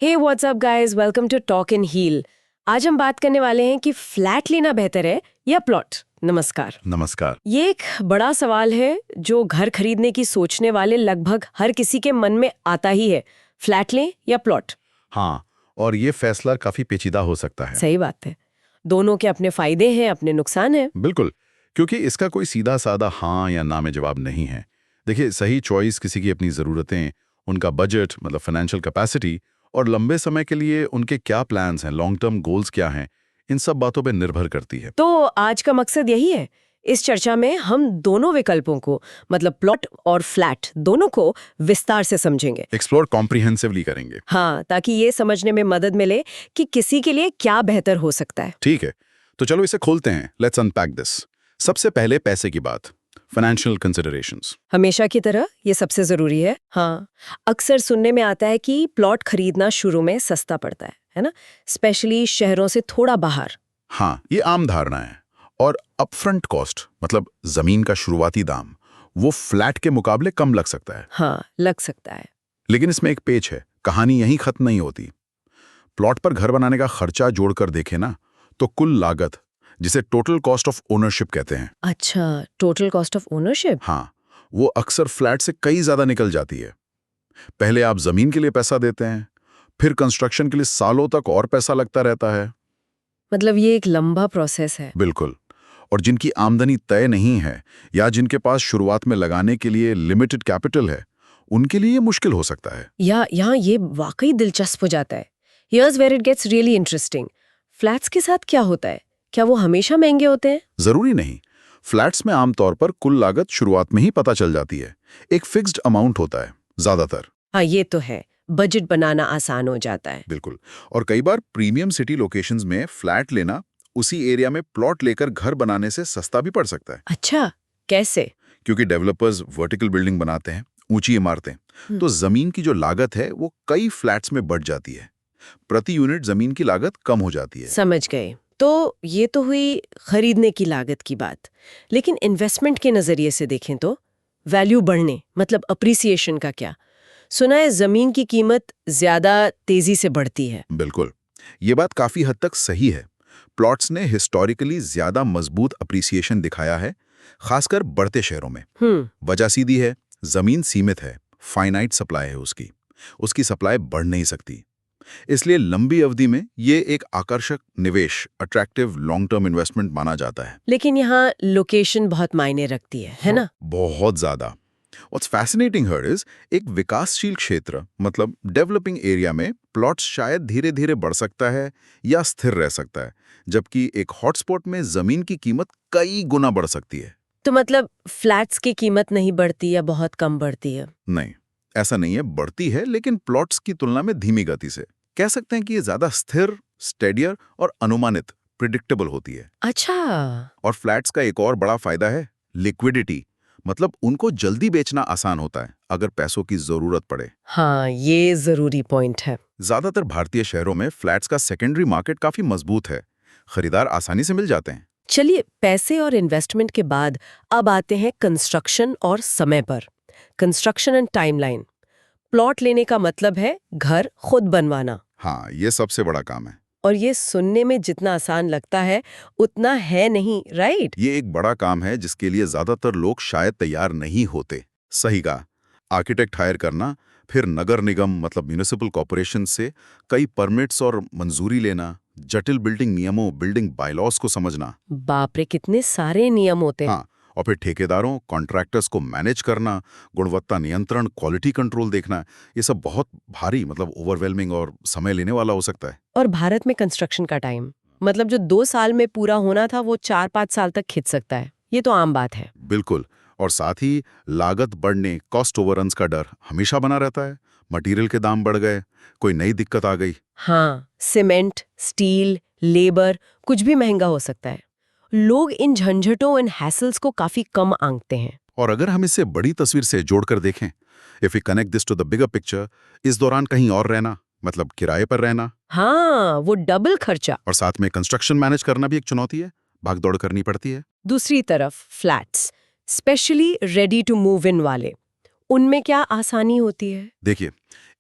Hey what's up guys, welcome to talk and heal. आज हम बात करने वाले हैं कि फ्लैट लेना बेहतर है या प्लॉट। नमस्कार। नमस्कार। ये एक बड़ा सवाल है जो घर खरीदने की सोचने वाले लगभग हर किसी के मन में आता ही है। फ्लैट लें या प्लॉट? हाँ, और ये फैसला काफी पेचीदा हो सकता है। सही बात है। दोनों के अपने फायदे हैं, अपने नुकसान हैं। बिल्कुल, क्योंकि इसका कोई सीधा साधा हाँ या ना में जवाब नहीं है। देखिए, सही चॉइस किसी की अपनी ज़रूरतें, उनका बजट मतलब फाइनेंशियल कैपेसिटी और लंबे समय के लिए उनके क्या प्लान्स हैं, लॉन्ग टर्म गोल्स क्या हैं, इन सब बातों पे निर्भर करती है। तो आज का मकसद यही है। इस चर्चा में हम दोनों विकल्पों को, मतलब प्लॉट और फ्लैट, दोनों को विस्तार से समझेंगे, एक्सप्लोर कॉम्प्रिहेंसिवली करेंगे। हाँ, ताकि ये समझने में मदद मिले कि किसी के लिए क्या बेहतर हो सकता है। ठीक है, तो चलो इसे खोलते हैं। Let's unpack this. सबसे पहले पैसे की बात, फाइनेंशियल कंसिडरेशंस। हमेशा की तरह ये सबसे जरूरी है। हाँ, अक्सर सुनने में आता है कि प्लॉट खरीदना शुरू में सस्ता पड़ता है ना, स्पेशली शहरों से थोड़ा बाहर। हाँ, ये आम धारणा है। और अपफ्रंट कॉस्ट मतलब जमीन का शुरुआती दाम, वो फ्लैट के मुकाबले कम लग सकता है। हाँ, लग सकता है। लेकिन इसमें एक पेच है, कहानी यहीं खत्म नहीं होती। प्लॉट पर घर बनाने का खर्चा जोड़कर देखें ना, तो कुल लागत, जिसे टोटल कॉस्ट ऑफ ओनरशिप कहते हैं। अच्छा, टोटल कॉस्ट ऑफ ओनरशिप। हाँ, वो अक्सर फ्लैट से कई ज्यादा निकल जाती है। पहले आप जमीन के लिए पैसा देते हैं, फिर कंस्ट्रक्शन के लिए सालों तक और पैसा लगता रहता है। मतलब ये एक लंबा प्रोसेस है। बिल्कुल। और जिनकी आमदनी तय नहीं है या जिनके पास शुरुआत में लगाने के लिए लिमिटेड कैपिटल है, उनके लिए ये मुश्किल हो सकता है। यहाँ ये वाकई दिलचस्प हो जाता है। Here's where it gets really interesting. Flats के साथ क्या होता है? क्या वो हमेशा महंगे होते हैं? जरूरी नहीं। फ्लैट्स में आमतौर पर कुल लागत शुरुआत में ही पता चल जाती है। एक फिक्स्ड अमाउंट होता है ज्यादातर। हाँ, ये तो है। बजट बनाना आसान हो जाता है। बिल्कुल। और कई बार प्रीमियम सिटी लोकेशंस में फ्लैट लेना उसी एरिया में प्लॉट लेकर घर बनाने से सस्ता भी पड़ सकता है। अच्छा, कैसे? क्योंकि डेवलपर्स वर्टिकल बिल्डिंग बनाते हैं, ऊंची इमारतें, तो जमीन की जो लागत है वो कई फ्लैट्स में बढ़ जाती है। प्रति यूनिट जमीन की लागत कम हो जाती है। समझ गए। तो ये तो हुई खरीदने की लागत की बात। लेकिन इन्वेस्टमेंट के नजरिए से देखें तो वैल्यू बढ़ने मतलब अप्रिसिएशन का क्या? सुना है जमीन की कीमत ज्यादा तेजी से बढ़ती है। बिल्कुल, ये बात काफी हद तक सही है। प्लॉट्स ने हिस्टोरिकली ज्यादा मजबूत अप्रिसिएशन दिखाया है, खासकर बढ़ते शहरों में। वजह सीधी है, जमीन सीमित है, फाइनाइट सप्लाई है उसकी सप्लाई बढ़ नहीं सकती। इसलिए लंबी अवधि में ये एक आकर्षक निवेश, अट्रैक्टिव लॉन्ग टर्म इन्वेस्टमेंट माना जाता है। लेकिन यहाँ लोकेशन बहुत मायने रखती है ना? बहुत ज्यादा। What's fascinating here is एक विकासशील क्षेत्र मतलब डेवलपिंग एरिया में प्लॉट्स शायद धीरे धीरे बढ़ सकता है या स्थिर रह सकता है, जबकि एक हॉटस्पॉट में जमीन की कीमत कई गुना बढ़ सकती है। तो मतलब फ्लैट्स की कीमत नहीं बढ़ती या बहुत कम बढ़ती है? नहीं, ऐसा नहीं है, बढ़ती है, लेकिन प्लॉट्स की तुलना में धीमी गति से। कह सकते हैं कि ये ज्यादा स्थिर, स्टेडियर और अनुमानित, प्रिडिक्टेबल होती है। अच्छा। और फ्लैट्स का एक और बड़ा फायदा है लिक्विडिटी, मतलब उनको जल्दी बेचना आसान होता है अगर पैसों की जरूरत पड़े। हाँ, ये जरूरी पॉइंट है। ज्यादातर भारतीय शहरों में फ्लैट्स का सेकेंडरी मार्केट काफी मजबूत है, खरीदार आसानी से मिल जाते हैं। चलिए, पैसे और इन्वेस्टमेंट के बाद अब आते हैं कंस्ट्रक्शन और समय पर। Construction and timeline. प्लॉट लेने का मतलब है घर खुद बनवाना। हाँ, ये सबसे बड़ा काम है। और ये सुनने में जितना आसान लगता है उतना है नहीं, राइट? ये एक बड़ा काम है जिसके लिए ज्यादातर लोग शायद तैयार नहीं होते। सही कहा। आर्किटेक्ट हायर करना, फिर नगर निगम मतलब म्यूनिसिपल कॉर्पोरेशन से कई परमिट्स और मंजूरी लेना, जटिल बिल्डिंग नियमों, बिल्डिंग बायलॉज को समझना। बाप रे, कितने सारे नियम होते हैं। हाँ, और फिर ठेकेदारों, कॉन्ट्रैक्टर्स को मैनेज करना, गुणवत्ता नियंत्रण, क्वालिटी कंट्रोल देखना, ये सब बहुत भारी मतलब ओवरवेलमिंग और समय लेने वाला हो सकता है। और भारत में कंस्ट्रक्शन का टाइम मतलब जो 2 साल में पूरा होना था वो 4-5 साल तक खिंच सकता है। ये तो आम बात है। बिल्कुल। और साथ ही लागत बढ़ने, कॉस्ट ओवररन्स का डर हमेशा बना रहता है। मटेरियल के दाम बढ़ गए, कोई नई दिक्कत आ गई। हाँ, सीमेंट, स्टील, लेबर, कुछ भी महंगा हो सकता है। लोग इन झंझटों इन हैसल्स को काफी कम आंकते हैं। और अगर हम इसे बड़ी तस्वीर से जोड़कर देखें, if we connect this to the bigger picture, इस दौरान कहीं और रहना मतलब किराए पर रहना। हाँ, वो डबल खर्चा। और साथ में कंस्ट्रक्शन मैनेज करना भी एक चुनौती है, भागदौड़ करनी पड़ती है। दूसरी तरफ flats, specially ready to move in वाले, उनमें क्या आसानी होती है? देखिए,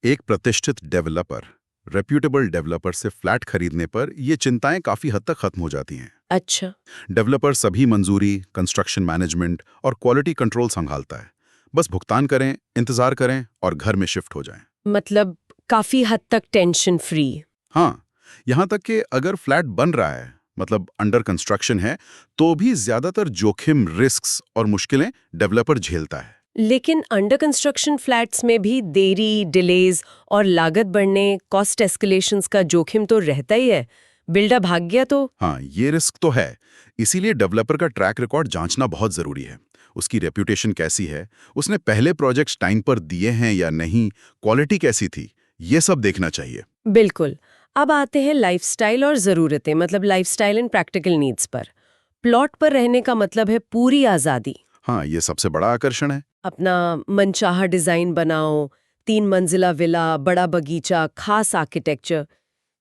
एक प्रतिष्ठित डेवलपर रेप्यूटेबल डेवलपर से फ्लैट खरीदने पर ये चिंताएं काफी हद तक खत्म हो जाती हैं। अच्छा। डेवलपर सभी मंजूरी, कंस्ट्रक्शन मैनेजमेंट और क्वालिटी कंट्रोल संभालता है। बस भुगतान करें, इंतजार करें और घर में शिफ्ट हो जाएं। मतलब काफी हद तक टेंशन फ्री। हाँ, यहाँ तक कि अगर फ्लैट बन रहा है, मतलब अंडर कंस्ट्रक्शन है, तो भी ज्यादातर जोखिम, रिस्क्स और मुश्किलें डेवलपर झेलता है। लेकिन अंडर कंस्ट्रक्शन फ्लैट्स में भी देरी, डिलेज और लागत बढ़ने, कॉस्ट एस्केलेशंस का जोखिम तो रहता ही है। बिल्डर भाग गया तो? हाँ, ये रिस्क तो है। इसीलिए डेवलपर का ट्रैक रिकॉर्ड जांचना बहुत जरूरी है। उसकी रेप्यूटेशन कैसी है, उसने पहले प्रोजेक्ट्स टाइम पर दिए हैं या नहीं, क्वालिटी कैसी थी, ये सब देखना चाहिए। बिल्कुल। अब आते हैं लाइफस्टाइल और ज़रूरतें, मतलब लाइफस्टाइल एंड प्रैक्टिकल नीड्स पर। प्लॉट पर रहने का मतलब है पूरी आज़ादी। हाँ, ये सबसे बड़ा आकर्षण है। अपना मनचाहा डिज़ाइन बनाओ, 3 मंजिला विला, बड़ा बगीचा, खास आर्किटेक्चर।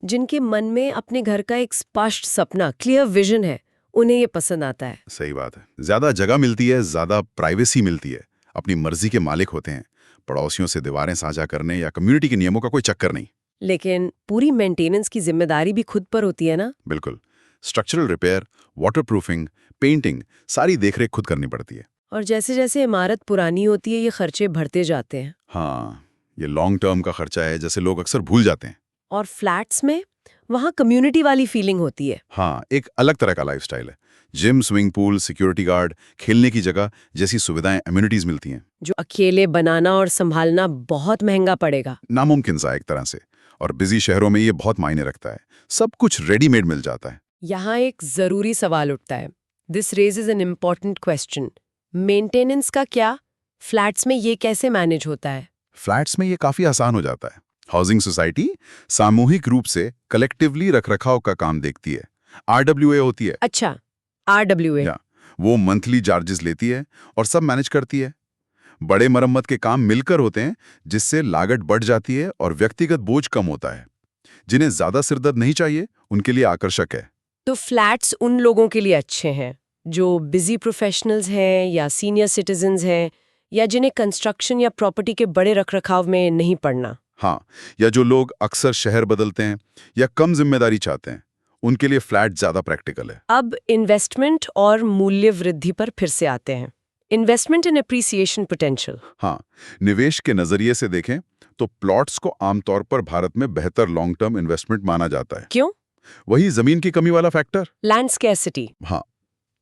जिनके मन में अपने घर का एक स्पष्ट सपना, क्लियर विजन है, उन्हें ये पसंद आता है। सही बात है। ज्यादा जगह मिलती है, ज्यादा प्राइवेसी मिलती है, अपनी मर्जी के मालिक होते हैं, पड़ोसियों से दीवारें साझा करने या कम्युनिटी के नियमों का कोई चक्कर नहीं। लेकिन पूरी मेंटेनेंस की जिम्मेदारी भी खुद पर होती है ना? बिल्कुल। स्ट्रक्चरल रिपेयर, वाटरप्रूफिंग, पेंटिंग, सारी देखरेख खुद करनी पड़ती है। और जैसे जैसे इमारत पुरानी होती है, ये खर्चे बढ़ते जाते हैं। हाँ, ये लॉन्ग टर्म का खर्चा है, जैसे लोग अक्सर भूल जाते हैं। और फ्लैट्स में वहाँ कम्युनिटी वाली फीलिंग होती है। हाँ, एक अलग तरह का लाइफस्टाइल है। Gym, swimming pool, security guard, खेलने की जगह जैसी सुविधाएं, अम्यूनिटीज मिलती हैं। जो अकेले बनाना और संभालना बहुत महंगा पड़ेगा। नामुमकिन सा एक तरह से। और बिजी शहरों में ये बहुत मायने रखता है। सब कुछ रेडीमेड मिल जाता है। यहाँ एक जरूरी सवाल उठता है। This raises an important question. Maintenance का क्या? फ्लैट्स में ये कैसे मैनेज होता है? फ्लैट्स में ये काफी आसान हो जाता है। हाउसिंग सोसाइटी सामूहिक रूप से कलेक्टिवली रखरखाव का काम देखती है। RWA होती है। अच्छा, RWA। वो मंथली चार्जेस लेती है और सब मैनेज करती है। बड़े मरम्मत के काम मिलकर होते हैं, जिससे लागत बढ़ जाती है और व्यक्तिगत बोझ कम होता है। जिन्हें ज्यादा सिरदर्द नहीं चाहिए, उनके लिए आकर्षक है। तो फ्लैट्स उन लोगों के लिए अच्छे हैं जो बिजी प्रोफेशनल्स हैं या सीनियर सिटीजन्स हैं, या जिन्हें कंस्ट्रक्शन या प्रॉपर्टी के बड़े रखरखाव में नहीं पड़ना। हाँ, या जो लोग अक्सर शहर बदलते हैं या कम जिम्मेदारी चाहते हैं, उनके लिए फ्लैट ज्यादा प्रैक्टिकल है। अब इन्वेस्टमेंट और मूल्य वृद्धि पर फिर से आते हैं। इन्वेस्टमेंट इन एप्रिसिएशन पोटेंशियल। हाँ, निवेश के नजरिए से देखें तो प्लॉट्स को आमतौर पर भारत में बेहतर लॉन्ग टर्म इन्वेस्टमेंट माना जाता है। क्यों? वही जमीन की कमी वाला फैक्टर। Land scarcity. हाँ,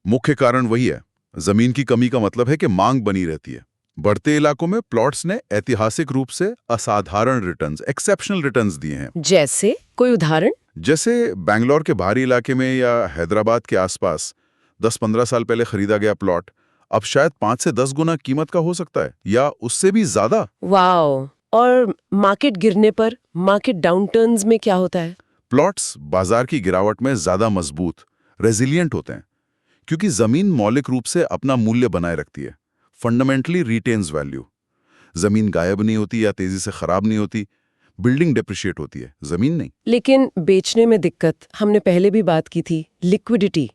मुख्य कारण वही है। जमीन की कमी का मतलब है कि मांग बनी रहती है। बढ़ते इलाकों में प्लॉट्स ने ऐतिहासिक रूप से असाधारण रिटर्न्स, एक्सेप्शनल रिटर्न्स दिए हैं। जैसे कोई उदाहरण? जैसे बैंगलोर के बाहरी इलाके में या हैदराबाद के आसपास 10-15 साल पहले खरीदा गया प्लॉट अब शायद 5 से 10 गुना कीमत का हो सकता है, या उससे भी ज्यादा। वाओ। और मार्केट गिरने पर, मार्केट डाउनटर्न्स में क्या होता है? प्लॉट्स बाजार की गिरावट में ज्यादा मजबूत, रेजिलियंट होते हैं, क्योंकि जमीन मौलिक रूप से अपना मूल्य बनाए रखती है। Fundamentally retains value. जमीन गायब नहीं होती या तेजी से खराब नहीं होती। बिल्डिंग डेप्रिशिएट होती है, जमीन नहीं। लेकिन बेचने में दिक्कत, हमने पहले भी बात की थी, लिक्विडिटी।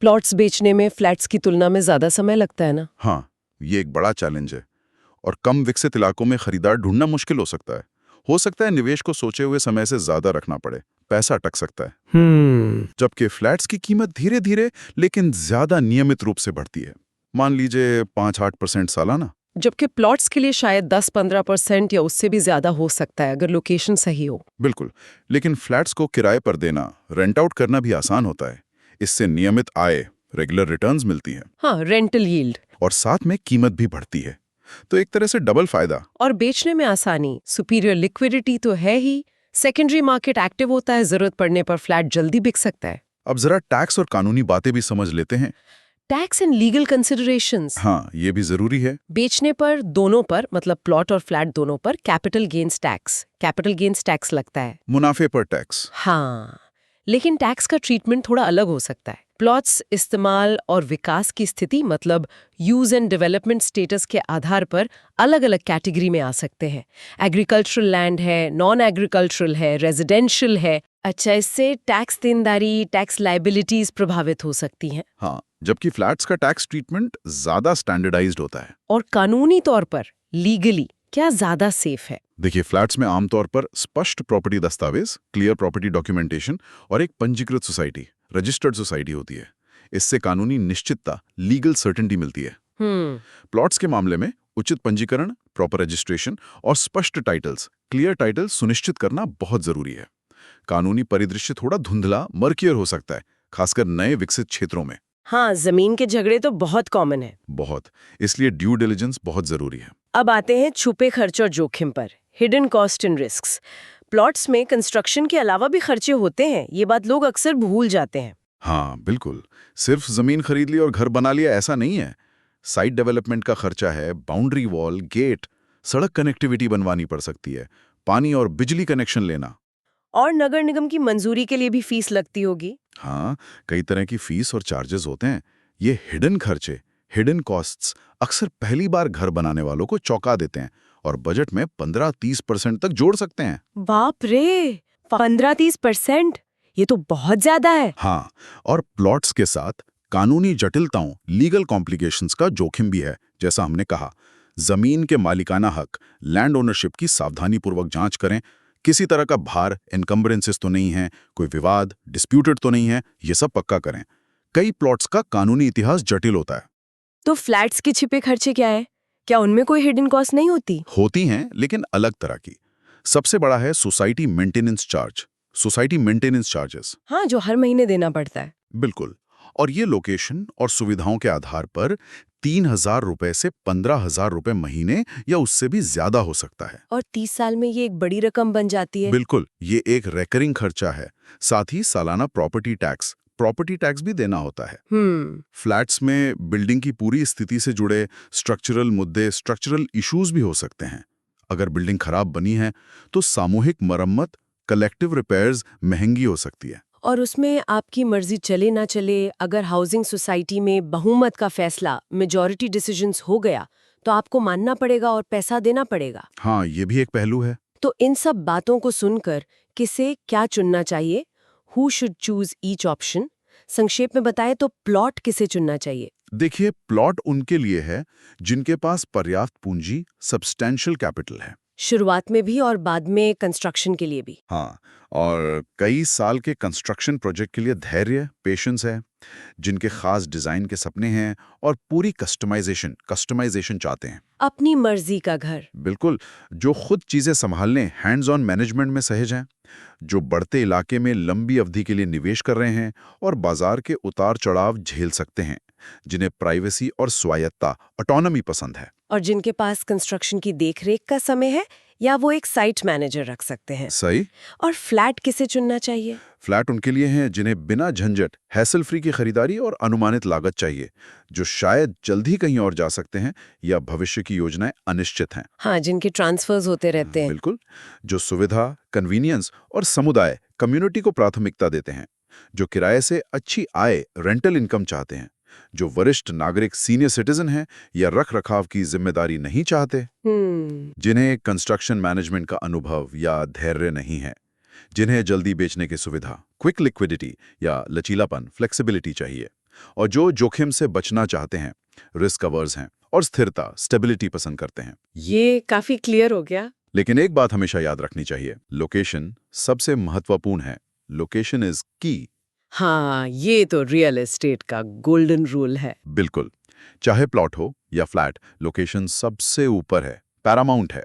प्लॉट्स बेचने में फ्लैट्स की तुलना में ज्यादा समय लगता है ना? हाँ, ये एक बड़ा चैलेंज है और कम विकसित इलाकों में खरीदार ढूंढना मुश्किल हो सकता है। हो सकता है निवेश को सोचे हुए समय से ज्यादा रखना पड़े, पैसा अटक सकता है। जबकि फ्लैट्स की कीमत धीरे धीरे लेकिन ज्यादा नियमित रूप से बढ़ती है। मान लीजिए 5-8% सालाना। जबकि प्लॉट्स के लिए शायद 10-15% या उससे भी ज्यादा हो सकता है, अगर लोकेशन सही हो। बिल्कुल, लेकिन फ्लैट्स को किराए पर देना, रेंट आउट करना भी आसान होता है। इससे नियमित आय, रेगुलर रिटर्न्स मिलती है। हाँ, रेंटल यील्ड। और साथ में कीमत भी बढ़ती है, तो एक तरह से डबल फायदा। और बेचने में आसानी, सुपीरियर लिक्विडिटी तो है ही। सेकेंडरी मार्केट एक्टिव होता है, जरूरत पड़ने पर फ्लैट जल्दी बिक सकता है। अब जरा टैक्स और कानूनी बातें भी समझ लेते हैं। Tax and legal considerations. हाँ, ये भी जरूरी है। बेचने पर दोनों पर, मतलब प्लॉट और फ्लैट दोनों पर कैपिटल गेन्स टैक्स लगता है। मुनाफे पर टैक्स। हाँ, लेकिन टैक्स का ट्रीटमेंट थोड़ा अलग हो सकता है। प्लॉट्स इस्तेमाल और विकास की स्थिति, मतलब यूज एंड डेवलपमेंट स्टेटस के आधार पर अलग अलग कैटेगरी में आ सकते हैं। एग्रीकल्चरल लैंड है, नॉन एग्रीकल्चरल है, रेजिडेंशियल है। अच्छा, इससे टैक्स देनदारी, टैक्स लायबिलिटीज प्रभावित हो सकती हैं। हाँ, जबकि फ्लैट्स का टैक्स ट्रीटमेंट ज्यादा स्टैंडर्डाइज्ड होता है। और कानूनी तौर पर लीगली क्या ज्यादा सेफ है? देखिए, फ्लैट्स में आमतौर पर स्पष्ट प्रॉपर्टी दस्तावेज, क्लियर प्रॉपर्टी डॉक्यूमेंटेशन और एक पंजीकृत सोसाइटी, रजिस्टर्ड सोसाइटी होती है। इससे कानूनी निश्चितता, लीगल सर्टेनिटी मिलती है। प्लॉट्स के मामले में उचित पंजीकरण, प्रॉपर रजिस्ट्रेशन और स्पष्ट टाइटल्स, क्लियर टाइटल सुनिश्चित करना बहुत जरूरी है। कानूनी परिदृश्य थोड़ा धुंधला, मर्कियर हो सकता है, खासकर नए विकसित क्षेत्रों में। हाँ, जमीन के झगड़े तो बहुत कॉमन है। बहुत। इसलिए ड्यू डिलिजेंस बहुत जरूरी है। अब आते हैं छुपे खर्च और जोखिम पर, hidden cost and risks. Plots में कंस्ट्रक्शन के अलावा भी खर्चे होते हैं, ये बात लोग अक्सर भूल जाते हैं। हाँ बिल्कुल, सिर्फ जमीन खरीद ली और घर बना लिया ऐसा नहीं है। साइट डेवलपमेंट का खर्चा है, बाउंड्री वॉल, गेट, सड़क कनेक्टिविटी बनवानी पड़ सकती है, पानी और बिजली कनेक्शन लेना। और नगर निगम की मंजूरी के लिए भी फीस लगती होगी। हाँ, कई तरह की फीस और चार्जेस होते हैं। ये हिडन खर्चे, हिडन कॉस्ट्स अक्सर पहली बार घर बनाने वालों को चौंका देते हैं और बजट में 15-30% तक जोड़ सकते हैं। बाप रे, 15-30%? ये तो बहुत ज्यादा है। हाँ, और प्लॉट्स के साथ कानूनी जटिलताओं, लीगल कॉम्प्लिकेशंस का जोखिम भी है। जैसा हमने कहा, जमीन के मालिकाना हक, लैंड ओनरशिप की सावधानीपूर्वक जांच करें। किसी तरह का भार, इनकम्बरेंसेस तो नहीं है, कोई विवाद, डिस्प्यूटेड तो नहीं है, ये सब पक्का करें। कई प्लॉट्स का कानूनी इतिहास जटिल होता है। तो फ्लैट्स के छिपे खर्चे क्या है? क्या उनमें कोई हिडन कॉस्ट नहीं होती? होती हैं, लेकिन अलग तरह की। सबसे बड़ा है society maintenance charge, society maintenance charges. हाँ, जो हर महीने देना पड़ता है। बिल्कुल। और ये लोकेशन और सुविधाओं के आधार पर 3,000 रुपए से 15,000 रुपए महीने या उससे भी ज्यादा हो सकता है। और 30 साल में ये एक बड़ी रकम बन जाती है। बिल्कुल, ये एक रेकरिंग खर्चा है। साथ ही सालाना प्रॉपर्टी टैक्स भी देना होता है। फ्लैट्स में बिल्डिंग की पूरी स्थिति से जुड़े स्ट्रक्चरल मुद्दे, स्ट्रक्चरल इश्यूज भी हो सकते हैं। अगर बिल्डिंग खराब बनी है तो सामूहिक मरम्मत, कलेक्टिव रिपेयर्स महंगी हो सकती है। और उसमें आपकी मर्जी चले ना चले, अगर हाउसिंग सोसाइटी में बहुमत का फैसला, मेजॉरिटी डिसीजंस हो गया, तो आपको मानना पड़ेगा और पैसा देना पड़ेगा। हाँ, ये भी एक पहलू है। तो इन सब बातों को सुनकर किसे क्या चुनना चाहिए? Who should choose each option? संक्षेप में बताएं तो प्लॉट किसे चुनना चाहिए? देखिए, प्लॉट उनके लिए है जिनके पास पर्याप्त पूंजी, सब्सटेंशियल कैपिटल है। शुरुआत में भी और बाद में कंस्ट्रक्शन के लिए भी। हाँ, और कई साल के कंस्ट्रक्शन प्रोजेक्ट के लिए धैर्य, पेशेंस है, जिनके खास डिजाइन के सपने हैं और पूरी कस्टमाइजेशन चाहते हैं। अपनी मर्जी का घर। बिल्कुल, जो खुद चीजें संभालने, हैंड्स ऑन मैनेजमेंट में सहज हैं, जो बढ़ते इलाके में लंबी अवधि के लिए निवेश कर रहे हैं और बाजार के उतार चढ़ाव झेल सकते हैं, जिन्हें प्राइवेसी और स्वायत्ता, ऑटोनॉमी पसंद है। और जिनके पास कंस्ट्रक्शन की देखरेख का समय है, या वो एक साइट मैनेजर रख सकते हैं। सही। और फ्लैट किसे चुनना चाहिए? फ्लैट उनके लिए हैं जिन्हें बिना झंझट, हैसल फ्री की खरीदारी और अनुमानित लागत चाहिए, जो शायद जल्द ही कहीं और जा सकते हैं या भविष्य की योजनाएं अनिश्चित हैं। हाँ, जिनके ट्रांसफर्स होते रहते हैं। बिल्कुल, जो सुविधा, कन्वीनियंस और समुदाय, कम्युनिटी को प्राथमिकता देते हैं, जो किराए से अच्छी आय, रेंटल इनकम चाहते हैं, जो वरिष्ठ नागरिक, सीनियर सिटीजन हैं या रख रखाव की जिम्मेदारी नहीं चाहते, जिन्हें कंस्ट्रक्शन मैनेजमेंट का अनुभव या धैर्य नहीं है, जिन्हें जल्दी बेचने की सुविधा, क्विक लिक्विडिटी या लचीलापन, फ्लेक्सिबिलिटी चाहिए, और जो जोखिम से बचना चाहते हैं, रिस्क अवर्स हैं और स्थिरता, स्टेबिलिटी पसंद करते हैं। ये काफी क्लियर हो गया। लेकिन एक बात हमेशा याद रखनी चाहिए, लोकेशन सबसे महत्वपूर्ण है। लोकेशन इज की। हाँ, ये तो रियल एस्टेट का गोल्डन रूल है। बिल्कुल, चाहे प्लॉट हो या फ्लैट, लोकेशन सबसे ऊपर है, पैरामाउंट है।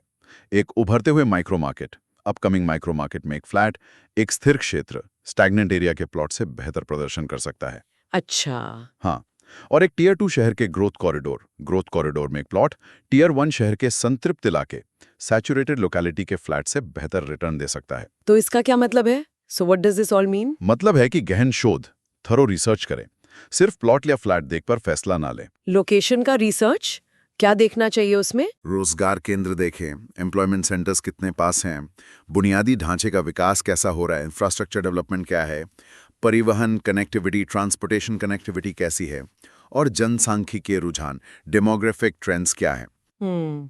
एक उभरते हुए micro market, upcoming micro market में एक फ्लैट, एक स्थिर क्षेत्र, स्टैग्नेंट एरिया के प्लॉट से बेहतर प्रदर्शन कर सकता है। अच्छा। हाँ, और एक टियर 2 शहर के ग्रोथ कॉरिडोर में एक प्लॉट, टियर 1 शहर के संतृप्त इलाके, सैचुरेटेड लोकेलिटी के फ्लैट से बेहतर रिटर्न दे सकता है। तो इसका क्या मतलब है? So what does this all mean? मतलब है कि गहन शोध, थरो रिसर्च करें। सिर्फ प्लॉट या फ्लैट देखकर फैसला ना लें। लोकेशन का रिसर्च क्या देखना चाहिए उसमें? रोजगार केंद्र देखें, एम्प्लॉयमेंट सेंटर्स कितने पास हैं, बुनियादी ढांचे का विकास कैसा हो रहा है, इंफ्रास्ट्रक्चर डेवलपमेंट क्या है, परिवहन कनेक्टिविटी, ट्रांसपोर्टेशन कनेक्टिविटी कैसी है, और जनसांख्यिकीय रुझान, डेमोग्राफिक ट्रेंड्स क्या है।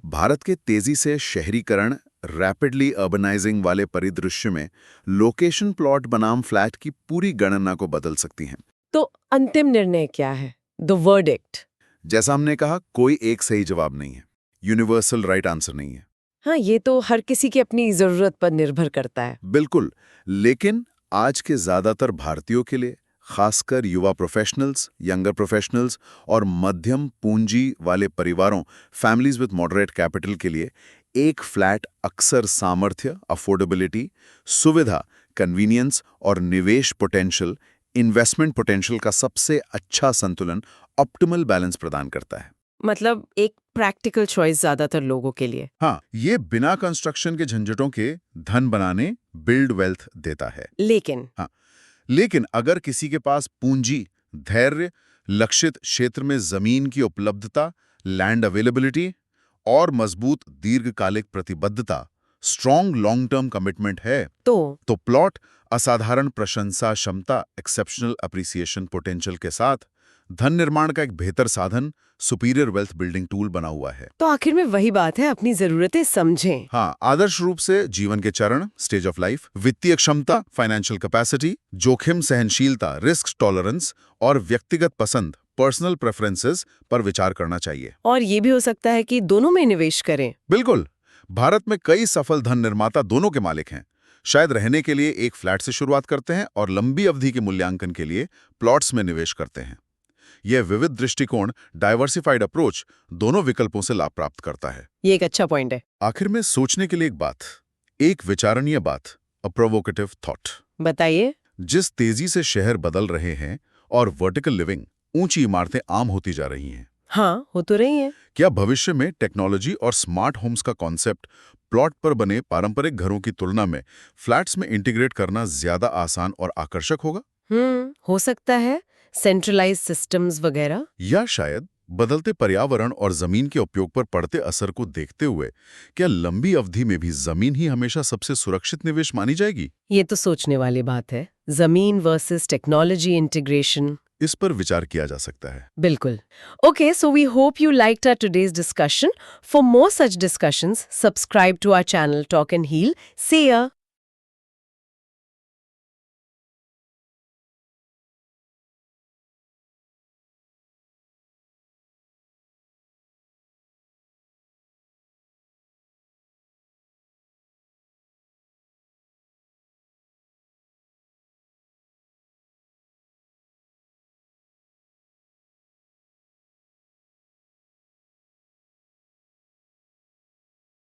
भारत के तेजी से शहरीकरण, रैपिडली अर्बनाइजिंग वाले परिदृश्य में लोकेशन प्लॉट बनाम फ्लैट की पूरी गणना को बदल सकती हैं। तो अंतिम निर्णय क्या है? The verdict? जैसा हमने कहा, कोई एक सही जवाब नहीं है, यूनिवर्सल राइट आंसर नहीं है। हाँ, ये तो हर किसी की अपनी जरूरत पर निर्भर करता है। बिल्कुल, लेकिन आज के ज्यादातर भारतीयों के लिए, खासकर युवा प्रोफेशनल्स, यंगर प्रोफेशनल्स और मध्यम पूंजी वाले परिवारों, फैमिलीज विद मॉडरेट कैपिटल के लिए एक फ्लैट अक्सर सामर्थ्य, अफोर्डेबिलिटी, सुविधा, कन्वीनियंस और निवेश पोटेंशियल, इन्वेस्टमेंट पोटेंशियल का सबसे अच्छा संतुलन, ऑप्टिमल बैलेंस प्रदान करता है। मतलब एक प्रैक्टिकल चॉइस ज्यादातर लोगों के लिए। हाँ, ये बिना कंस्ट्रक्शन के झंझटों के धन बनाने, बिल्ड वेल्थ देता है। लेकिन अगर किसी के पास पूंजी, धैर्य, लक्षित क्षेत्र में जमीन की उपलब्धता, लैंड अवेलेबिलिटी और मजबूत दीर्घकालिक प्रतिबद्धता, स्ट्रॉन्ग लॉन्ग टर्म कमिटमेंट है, तो प्लॉट असाधारण प्रशंसा क्षमता, एक्सेप्शनल अप्रिसिएशन पोटेंशियल के साथ धन निर्माण का एक बेहतर साधन, सुपीरियर वेल्थ बिल्डिंग टूल बना हुआ है। तो आखिर में वही बात है, अपनी जरूरतें समझें। हाँ, आदर्श रूप से जीवन के चरण, स्टेज ऑफ लाइफ, वित्तीय क्षमता, फाइनेंशियल कैपेसिटी, जोखिम सहनशीलता, रिस्क टॉलरेंस और व्यक्तिगत पसंद, पर्सनल प्रेफरेंसेस पर विचार करना चाहिए। और ये भी हो सकता है कि दोनों में निवेश करें। बिल्कुल, भारत में कई सफल धन निर्माता दोनों के मालिक हैं। शायद रहने के लिए एक फ्लैट से शुरुआत करते हैं और लंबी अवधि के मूल्यांकन के लिए प्लॉट्स में निवेश करते हैं। यह विविध दृष्टिकोण, डाइवर्सिफाइड अप्रोच, दोनों विकल्पों से लाभ प्राप्त करता है। ये एक अच्छा पॉइंट है। आखिर में सोचने के लिए एक बात, एक विचारणीय बात, अ प्रोवोकेटिव थॉट। बताइए। जिस तेजी से शहर बदल रहे हैं और वर्टिकल लिविंग, ऊंची इमारतें आम होती जा रही हैं, हाँ, हो तो रही हैं। क्या भविष्य में टेक्नोलॉजी और स्मार्ट होम्स का कॉन्सेप्ट प्लॉट पर बने पारंपरिक घरों की तुलना में फ्लैट्स में इंटीग्रेट करना ज्यादा आसान और आकर्षक होगा? हो सकता है, सेंट्रलाइज्ड सिस्टम्स वगैरह। या शायद बदलते पर्यावरण और जमीन के उपयोग पर पड़ते असर को देखते हुए क्या लंबी अवधि में भी जमीन ही हमेशा सबसे सुरक्षित निवेश मानी जाएगी? ये तो सोचने वाली बात है। जमीन वर्सेस टेक्नोलॉजी इंटीग्रेशन, इस पर विचार किया जा सकता है। बिल्कुल। Okay, so we hope you liked our today's discussion. For more such discussions, subscribe to our channel talk and heal. See ya.